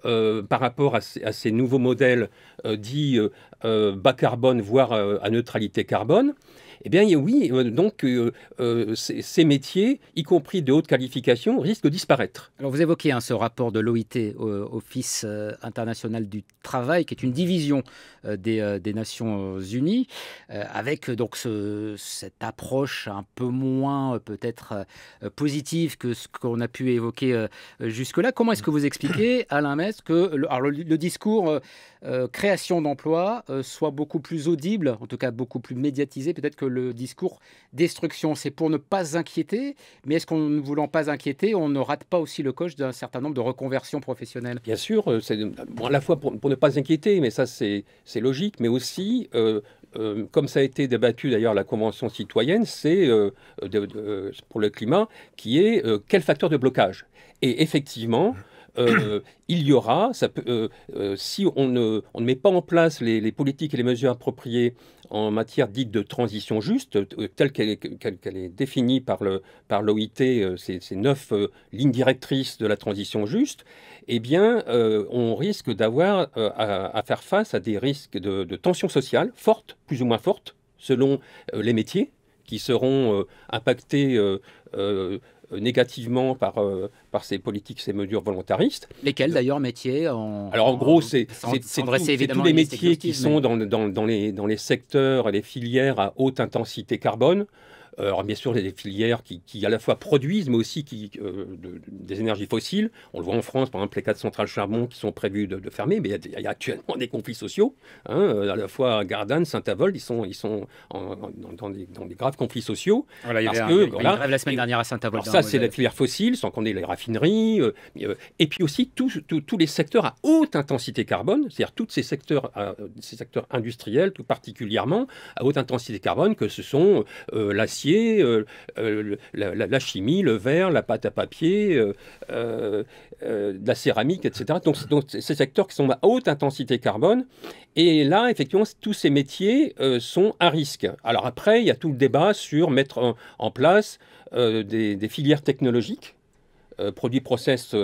par rapport à ces nouveaux modèles dits bas carbone, voire à neutralité carbone, eh bien oui, donc ces métiers, y compris de haute qualification, risquent de disparaître. Alors vous évoquez ce rapport de l'OIT, Office international du travail, qui est une division des Nations Unies, avec donc cette approche un peu moins peut-être positive que ce qu'on a pu évoquer jusque-là. Comment est-ce que vous expliquez, Alain Mess, que le discours création d'emplois soit beaucoup plus audible, en tout cas beaucoup plus médiatisé, peut-être que le discours destruction? C'est pour ne pas inquiéter, mais est-ce qu'en ne voulant pas inquiéter, on ne rate pas aussi le coche d'un certain nombre de reconversions professionnelles? Bien sûr, c'est à la fois pour ne pas inquiéter, mais ça c'est logique, mais aussi, comme ça a été débattu d'ailleurs à la Convention citoyenne, c'est pour le climat, qui est quel facteur de blocage? Et effectivement, il y aura, si on ne met pas en place les politiques et les mesures appropriées en matière dite de transition juste, telle qu'elle est définie par l'OIT, ces 9 lignes directrices de la transition juste, eh bien, on risque d'avoir à faire face à des risques de tensions sociales fortes, plus ou moins fortes, selon les métiers, qui seront impactés négativement par ces politiques, ces mesures volontaristes. Lesquels d'ailleurs métiers Alors en gros, c'est tous les métiers qui sont dans les secteurs et les filières à haute intensité carbone, Alors bien sûr, il y a des filières qui à la fois produisent, mais aussi des énergies fossiles. On le voit en France, par exemple, les 4 centrales charbon qui sont prévues de fermer, mais il y a actuellement des conflits sociaux. Hein, à la fois à Gardanne, Saint-Avold, ils sont dans des graves conflits sociaux. Voilà, il y parce avait que, une voilà, grève la semaine dernière à Saint-Avold. alors ça, c'est la filière fossile, sans compter les raffineries, et puis aussi tous les secteurs à haute intensité carbone, c'est-à-dire tous ces secteurs industriels, tout particulièrement à haute intensité carbone, que ce sont l'acier, la chimie, le verre, la pâte à papier, la céramique, etc. Donc ces secteurs qui sont à haute intensité carbone. Et là, effectivement, tous ces métiers sont à risque. Alors après, il y a tout le débat sur mettre en place des filières technologiques, produits process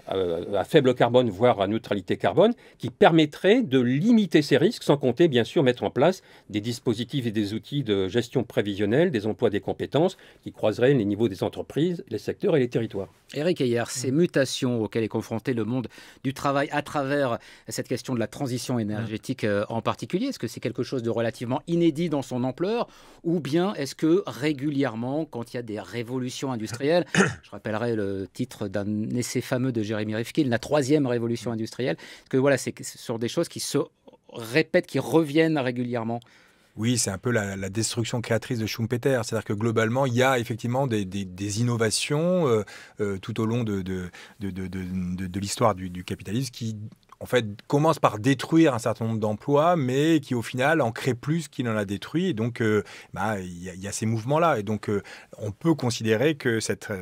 à faible carbone, voire à neutralité carbone, qui permettraient de limiter ces risques, sans compter, bien sûr, mettre en place des dispositifs et des outils de gestion prévisionnelle, des emplois, des compétences, qui croiseraient les niveaux des entreprises, les secteurs et les territoires. Éric Heyer, ces mutations auxquelles est confronté le monde du travail à travers cette question de la transition énergétique en particulier, est-ce que c'est quelque chose de relativement inédit dans son ampleur, ou bien est-ce que régulièrement, quand il y a des révolutions industrielles, je rappellerai le titre d'un essai fameux de Jérémy Rifkin, la 3e révolution industrielle, que voilà, ce sont des choses qui se répètent, qui reviennent régulièrement? Oui, c'est un peu la destruction créatrice de Schumpeter. C'est-à-dire que globalement, il y a effectivement des innovations tout au long de l'histoire du capitalisme qui, en fait, commence par détruire un certain nombre d'emplois, mais qui, au final, en crée plus qu'il en a détruit. Et donc, il y a ces mouvements-là. Et donc, on peut considérer que cette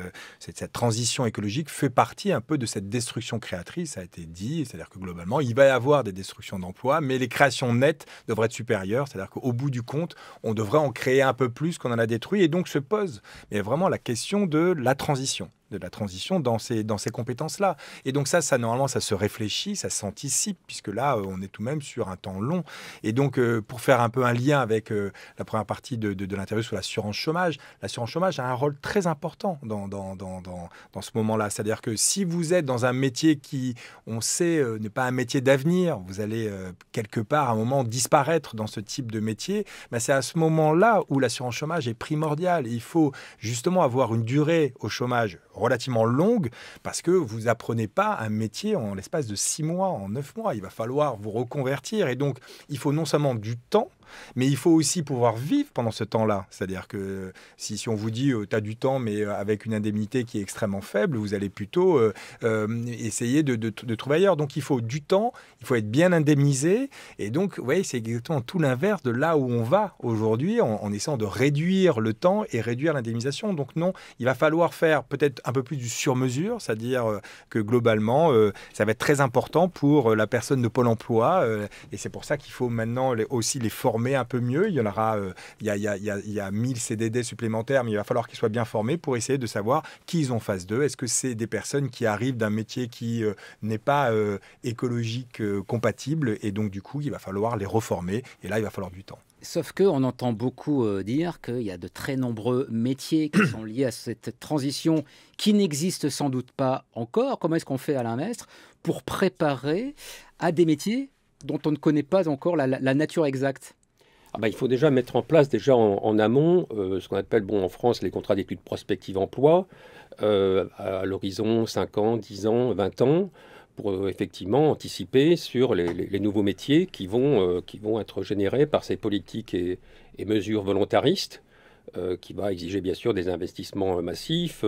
transition écologique fait partie un peu de cette destruction créatrice, ça a été dit. C'est-à-dire que, globalement, il va y avoir des destructions d'emplois, mais les créations nettes devraient être supérieures. C'est-à-dire qu'au bout du compte, on devrait en créer un peu plus qu'on en a détruit. Et donc, se pose vraiment la question de la transition dans ces compétences-là. Et donc ça, normalement, ça se réfléchit, ça s'anticipe, puisque là, on est tout de même sur un temps long. Et donc, pour faire un peu un lien avec la première partie de l'interview sur l'assurance chômage a un rôle très important dans ce moment-là. C'est-à-dire que si vous êtes dans un métier qui, on sait, n'est pas un métier d'avenir, vous allez quelque part, à un moment, disparaître dans ce type de métier, c'est à ce moment-là où l'assurance chômage est primordiale. Il faut justement avoir une durée au chômage relativement longue, parce que vous n'apprenez pas un métier en l'espace de 6 mois, en 9 mois. Il va falloir vous reconvertir. Et donc, il faut non seulement du temps, mais il faut aussi pouvoir vivre pendant ce temps-là. C'est-à-dire que si on vous dit tu as du temps, mais avec une indemnité qui est extrêmement faible, vous allez plutôt essayer de trouver ailleurs. Donc, il faut du temps, il faut être bien indemnisé. Et donc, vous voyez, c'est exactement tout l'inverse de là où on va aujourd'hui, en essayant de réduire le temps et réduire l'indemnisation. Donc, non, il va falloir faire peut-être un peu plus du sur-mesure, c'est-à-dire que globalement, ça va être très important pour la personne de Pôle emploi. Et c'est pour ça qu'il faut maintenant aussi les former un peu mieux. Il y en aura, il y a 1000 CDD supplémentaires, mais il va falloir qu'ils soient bien formés pour essayer de savoir qui ils ont face d'eux. Est-ce que c'est des personnes qui arrivent d'un métier qui n'est pas écologique compatible, et donc du coup, il va falloir les reformer. Et là, il va falloir du temps. Sauf qu'on entend beaucoup dire qu'il y a de très nombreux métiers qui sont liés à cette transition qui n'existent sans doute pas encore. Comment est-ce qu'on fait, Alain Mestre, pour préparer à des métiers dont on ne connaît pas encore la nature exacte? Il faut déjà mettre en place en amont ce qu'on appelle en France les contrats d'études prospectives emploi à l'horizon 5 ans, 10 ans, 20 ans, pour effectivement anticiper sur les nouveaux métiers qui vont être générés par ces politiques et mesures volontaristes, qui va exiger bien sûr des investissements massifs,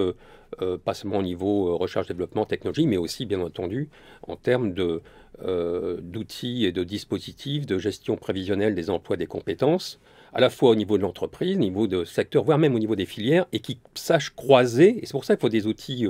pas seulement au niveau recherche-développement, technologie, mais aussi bien entendu en termes d'outils et de dispositifs de gestion prévisionnelle des emplois, des compétences, à la fois au niveau de l'entreprise, au niveau de secteur, voire même au niveau des filières, et qui sachent croiser. Et c'est pour ça qu'il faut des outils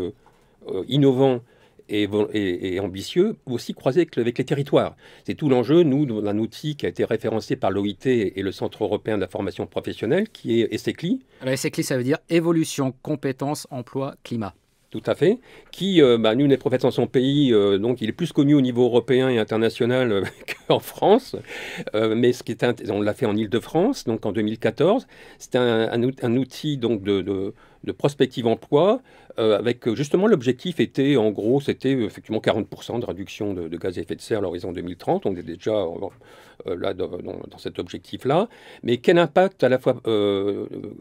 innovants et ambitieux, aussi croisés avec les territoires. C'est tout l'enjeu, nous, d'un outil qui a été référencé par l'OIT et le Centre européen de la formation professionnelle, qui est ESSECLI. Alors ESSECLI, ça veut dire évolution, compétences, emploi, climat. Tout à fait. Qui, nous, les professeurs dans son pays, donc il est plus connu au niveau européen et international qu'en France. Mais on l'a fait en Île-de-France, donc en 2014. C'était un outil donc de prospective emploi, avec justement l'objectif était, en gros, c'était effectivement 40% de réduction de gaz à effet de serre à l'horizon 2030. On est déjà là dans cet objectif-là. Mais quel impact à la fois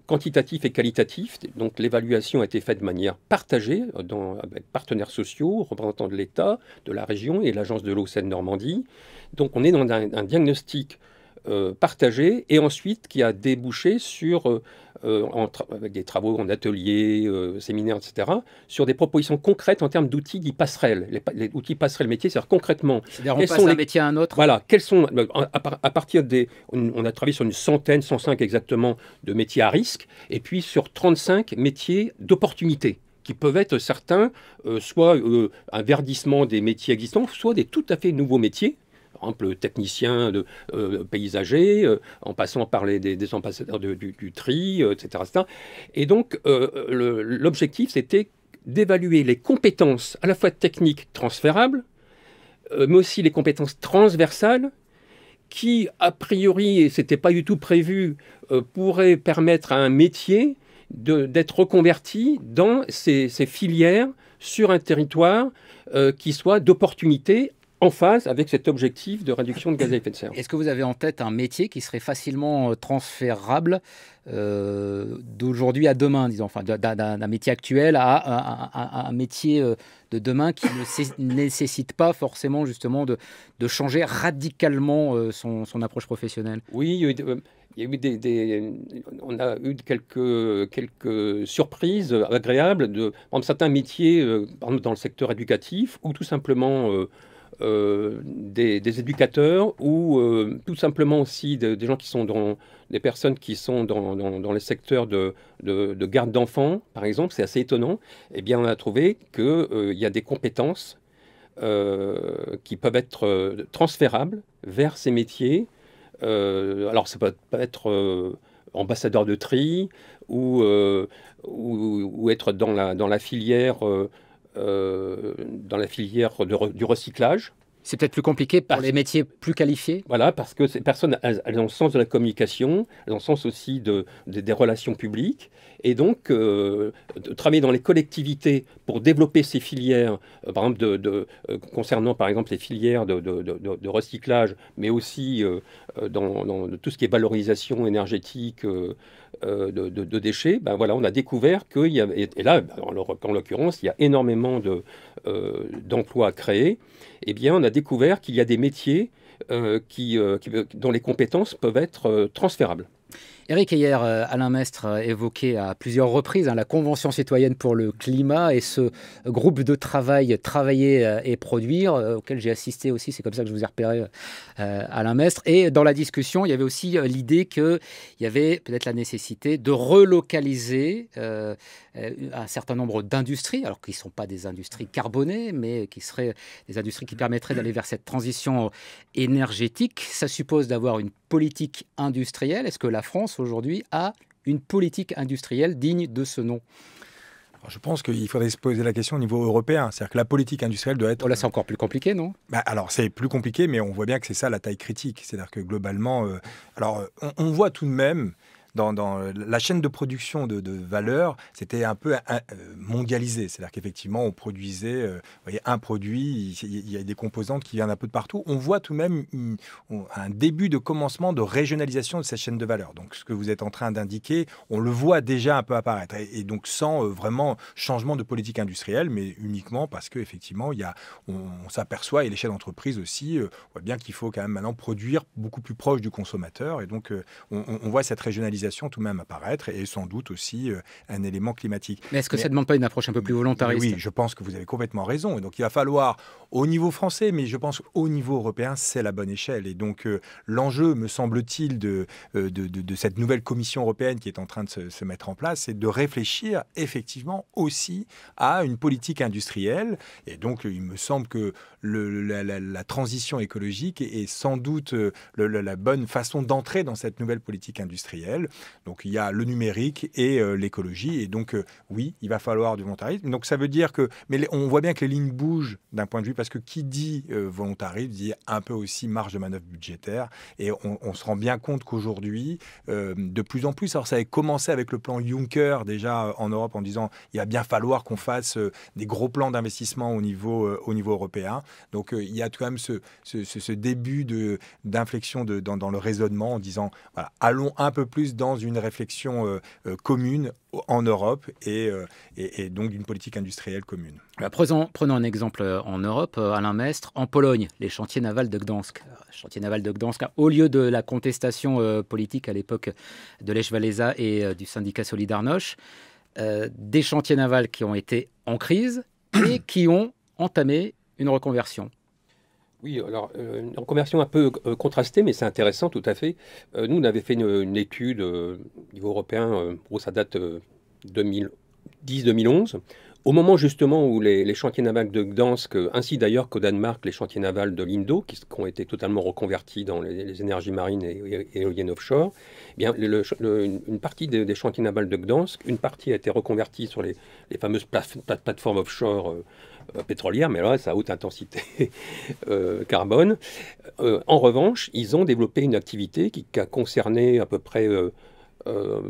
quantitatif et qualitatif? Donc l'évaluation a été faite de manière partagée avec partenaires sociaux, représentants de l'État, de la région et l'Agence de l'eau Seine-Normandie. Donc on est dans un diagnostic partagé et ensuite qui a débouché sur, avec des travaux en atelier, séminaires, etc., sur des propositions concrètes en termes d'outils dits passerelles. Les outils passerelles métiers, c'est-à-dire concrètement... C'est-à-dire on passe d'un métier à un autre. Voilà, quels sont, à partir des... On a travaillé sur une centaine, 105 exactement, de métiers à risque, et puis sur 35 métiers d'opportunité, qui peuvent être certains, soit un verdissement des métiers existants, soit des tout à fait nouveaux métiers. Par exemple, technicien paysager, en passant par des ambassadeurs du tri, etc., etc. Et donc, l'objectif, c'était d'évaluer les compétences à la fois techniques transférables, mais aussi les compétences transversales qui, a priori, et ce n'était pas du tout prévu, pourraient permettre à un métier d'être reconverti dans ces filières sur un territoire qui soit d'opportunité en phase avec cet objectif de réduction de gaz à effet de serre. Est-ce que vous avez en tête un métier qui serait facilement transférable d'aujourd'hui à demain, disons, enfin, d'un métier actuel à un métier de demain qui ne nécessite pas forcément justement de changer radicalement son approche professionnelle? Oui, il y a eu on a eu quelques surprises agréables par exemple, certains métiers, par exemple dans le secteur éducatif, ou tout simplement des éducateurs, ou tout simplement aussi des gens qui sont des personnes qui sont dans les secteurs de garde d'enfants, par exemple. C'est assez étonnant. Eh bien, on a trouvé qu'il y a des compétences qui peuvent être transférables vers ces métiers. Alors, ça peut être ambassadeur de tri ou être dans la filière du recyclage. C'est peut-être plus compliqué pour les métiers plus qualifiés. Voilà, parce que ces personnes, elles ont le sens de la communication, elles ont le sens aussi des relations publiques. Et donc, travailler dans les collectivités pour développer ces filières, par exemple, concernant par exemple les filières de recyclage, mais aussi dans tout ce qui est valorisation énergétique de déchets, ben voilà, on a découvert qu'il y avait, et là, en l'occurrence, il y a énormément d'emplois à créer. Eh bien, on a découvert qu'il y a des métiers dont les compétences peuvent être transférables. Eric, hier, Alain Mestre évoquait à plusieurs reprises la Convention citoyenne pour le climat et ce groupe de travail Travailler et produire, auquel j'ai assisté aussi, c'est comme ça que je vous ai repéré, Alain Mestre. Et dans la discussion, il y avait aussi l'idée qu'il y avait peut-être la nécessité de relocaliser un certain nombre d'industries, alors qui ne sont pas des industries carbonées, mais qui seraient des industries qui permettraient d'aller vers cette transition énergétique. Ça suppose d'avoir une politique industrielle. Est-ce que la France, aujourd'hui, a une politique industrielle digne de ce nom? Alors, je pense qu'il faudrait se poser la question au niveau européen. C'est-à-dire que la politique industrielle doit être... Oh là, c'est encore plus compliqué, non? Alors, c'est plus compliqué, mais on voit bien que c'est ça la taille critique. C'est-à-dire que globalement... on voit tout de même... Dans la chaîne de production de valeur, c'était un peu mondialisé. C'est-à-dire qu'effectivement, on produisait un produit, il y a des composantes qui viennent un peu de partout. On voit tout de même un début de commencement de régionalisation de cette chaîne de valeur. Donc, ce que vous êtes en train d'indiquer, on le voit déjà un peu apparaître. Et donc, sans vraiment changement de politique industrielle, mais uniquement parce qu'effectivement, on s'aperçoit, et l'échelle d'entreprise aussi, on voit bien qu'il faut quand même maintenant produire beaucoup plus proche du consommateur. Et donc, on voit cette régionalisation tout de même apparaître, et sans doute aussi un élément climatique. Mais est-ce que ça ne demande pas une approche un peu plus volontariste? Oui, je pense que vous avez complètement raison. Et donc il va falloir, au niveau français, mais je pense au niveau européen, c'est la bonne échelle. Et donc l'enjeu, me semble-t-il, de cette nouvelle Commission européenne qui est en train de se mettre en place, c'est de réfléchir effectivement aussi à une politique industrielle. Et donc il me semble que la transition écologique est sans doute la bonne façon d'entrer dans cette nouvelle politique industrielle. actuelle. Donc il y a le numérique et l'écologie. Et donc oui, il va falloir du volontarisme. Donc ça veut dire que... Mais on voit bien que les lignes bougent d'un point de vue, parce que qui dit volontarisme dit un peu aussi marge de manœuvre budgétaire. Et on se rend bien compte qu'aujourd'hui, de plus en plus, alors ça avait commencé avec le plan Juncker déjà en Europe en disant il va bien falloir qu'on fasse des gros plans d'investissement au niveau européen. Donc il y a quand même ce début d'inflexion dans le raisonnement en disant voilà, allons un peu plus dans une réflexion commune en Europe et donc d'une politique industrielle commune. Prenons un exemple en Europe, Alain Mestre. En Pologne, les chantiers navals de Gdansk. Chantier naval de Gdansk, au lieu de la contestation politique à l'époque de Lech Walesa et du syndicat Solidarność, des chantiers navals qui ont été en crise et qui ont entamé une reconversion. Oui, alors une reconversion un peu contrastée, mais c'est intéressant tout à fait. Nous, on avait fait une étude au niveau européen, ça date 2010-2011, au moment justement où les chantiers navals de Gdansk, ainsi d'ailleurs qu'au Danemark, les chantiers navals de Lindo, qui ont été totalement reconvertis dans les énergies marines et éoliennes offshore, eh bien, une partie des chantiers navals de Gdansk, une partie a été reconvertie sur les fameuses plateformes offshore pétrolières, mais là, c'est à haute intensité carbone. En revanche, ils ont développé une activité qui a concerné à peu près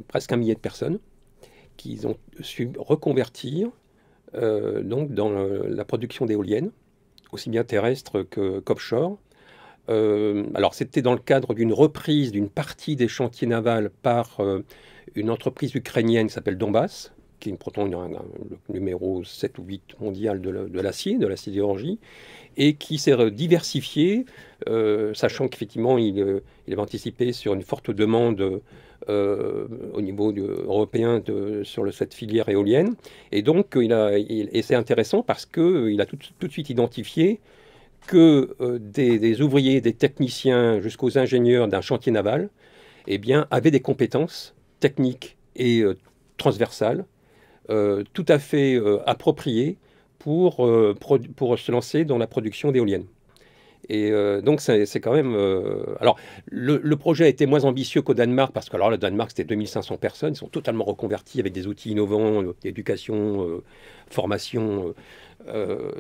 presque 1 millier de personnes, qu'ils ont su reconvertir donc dans la production d'éoliennes, aussi bien terrestres qu'offshore. Alors c'était dans le cadre d'une reprise d'une partie des chantiers navals par une entreprise ukrainienne qui s'appelle Donbass, qui est pourtant le numéro 7 ou 8 mondial de l'acier, de la sidérurgie, et qui s'est diversifié, sachant qu'effectivement il avait anticipé sur une forte demande au niveau européen sur cette filière éolienne. Et donc, et c'est intéressant parce qu'il a tout de suite identifié que des ouvriers, des techniciens, jusqu'aux ingénieurs d'un chantier naval, eh bien, avaient des compétences techniques et transversales tout à fait appropriées pour se lancer dans la production d'éoliennes. Et donc, c'est quand même... Alors, le projet a été moins ambitieux qu'au Danemark, parce que alors, le Danemark, c'était 2500 personnes. Ils sont totalement reconvertis avec des outils innovants, éducation, formation.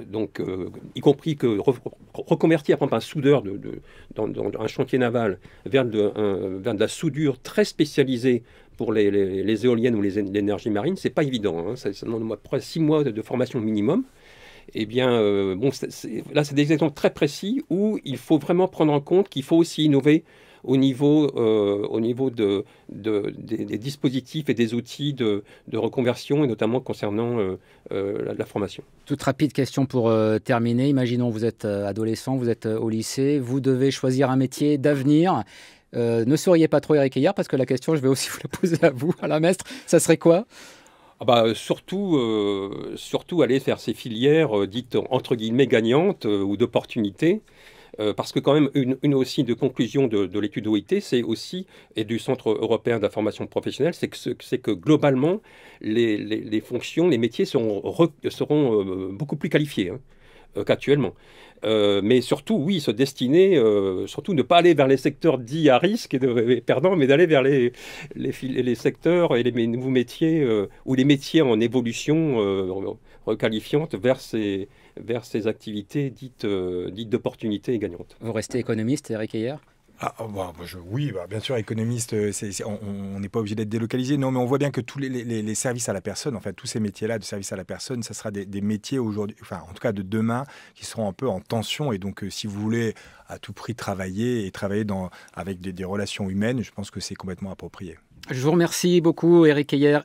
Donc, y compris que reconvertir, par exemple, un soudeur dans un chantier naval vers de la soudure très spécialisée pour les éoliennes ou l'énergie marine, c'est pas évident. Hein. Ça demande à peu près 6 mois de formation minimum. Eh bien, là, c'est des exemples très précis où il faut vraiment prendre en compte qu'il faut aussi innover au niveau des dispositifs et des outils de reconversion, et notamment concernant la formation. Toute rapide question pour terminer. Imaginons, vous êtes adolescent, vous êtes au lycée, vous devez choisir un métier d'avenir. Ne souriez pas trop, Éric Heyer, parce que la question, je vais aussi vous la poser à vous, Alain Mestre. Ça serait quoi ? Surtout aller faire ces filières dites entre guillemets gagnantes ou d'opportunités, parce que quand même une aussi de conclusion de l'étude OIT, c'est aussi, et du Centre européen d'information professionnelle, c'est que globalement les fonctions, les métiers seront beaucoup plus qualifiés qu'actuellement. Mais surtout, oui, se destiner, surtout ne pas aller vers les secteurs dits à risque et perdants, mais d'aller vers les secteurs et les nouveaux métiers, ou les métiers en évolution requalifiante vers ces activités dites d'opportunités et gagnantes. Vous restez économiste, Éric Heyer ? Oui, bien sûr, économiste, on n'est pas obligé d'être délocalisé. Non, mais on voit bien que tous les services à la personne, en fait, tous ces métiers-là de services à la personne, ça sera des métiers aujourd'hui, enfin, en tout cas de demain, qui seront un peu en tension. Et donc, si vous voulez à tout prix travailler avec des relations humaines, je pense que c'est complètement approprié. Je vous remercie beaucoup, Éric Heyer.